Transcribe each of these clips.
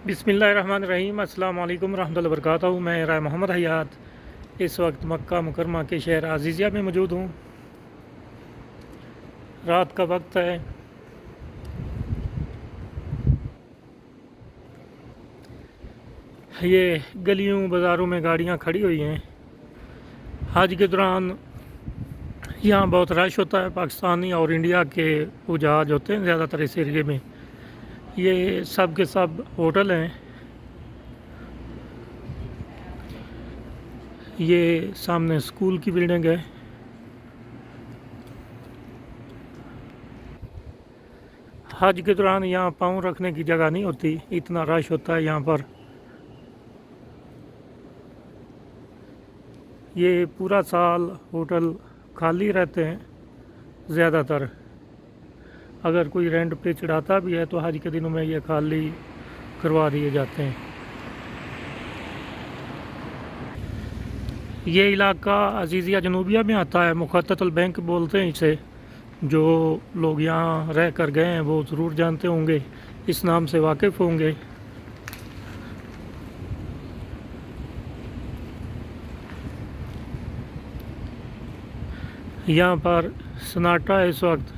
बिस्मिल्लाहिर्रहमानिर्रहीम अस्सलाम वालेकुम रहमतुल्लाहि व बरकातहू। मैं राय मोहम्मद हयात इस वक्त मक्का मुकरमा के शहर अजीज़िया में मौजूद हूँ। रात का वक्त है। ये गलियों बाज़ारों में गाड़ियाँ खड़ी हुई हैं। हज के दौरान यहाँ बहुत रश होता है। पाकिस्तानी और इंडिया के वो जहाज होते हैं ज़्यादातर इस एरिए में। ये सब के सब होटल हैं। ये सामने स्कूल की बिल्डिंग है। हज के दौरान यहाँ पाँव रखने की जगह नहीं होती, इतना रश होता है यहाँ पर। ये पूरा साल होटल खाली रहते हैं ज़्यादातर। अगर कोई रेंट पे चढ़ाता भी है तो हज के दिनों में ये खाली करवा दिए जाते हैं। ये इलाका अजीज़िया जनूबिया में आता है। मुखत्ततुल बैंक बोलते हैं इसे। जो लोग यहाँ रह कर गए हैं वो ज़रूर जानते होंगे, इस नाम से वाकिफ़ होंगे। यहाँ पर सन्नाटा है इस वक्त।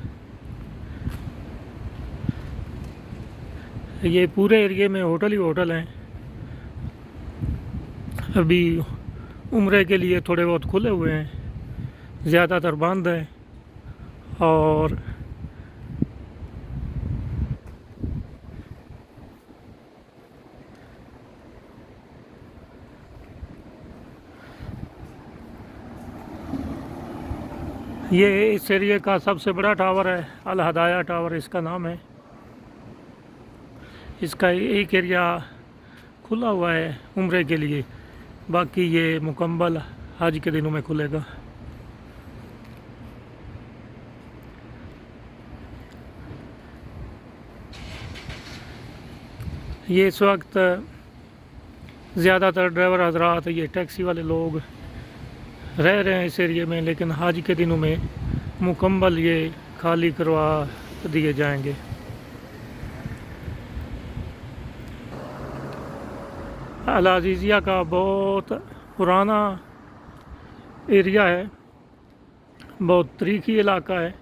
ये पूरे एरिए में होटल ही होटल हैं। अभी उम्रे के लिए थोड़े बहुत खुले हुए हैं, ज़्यादातर बंद हैं। और ये इस एरिए का सबसे बड़ा टावर है, अल हदाया टावर इसका नाम है। इसका एक एरिया खुला हुआ है उम्रे के लिए, बाकी ये मुकम्मल हज के दिनों में खुलेगा। ये इस वक्त ज़्यादातर ड्राइवर हजरात, ये टैक्सी वाले लोग रह रहे हैं इस एरिए में, लेकिन हज के दिनों में मुकम्मल ये खाली करवा दिए जाएंगे। अल अज़ीज़िया का बहुत पुराना एरिया है, बहुत तारीखी इलाका है।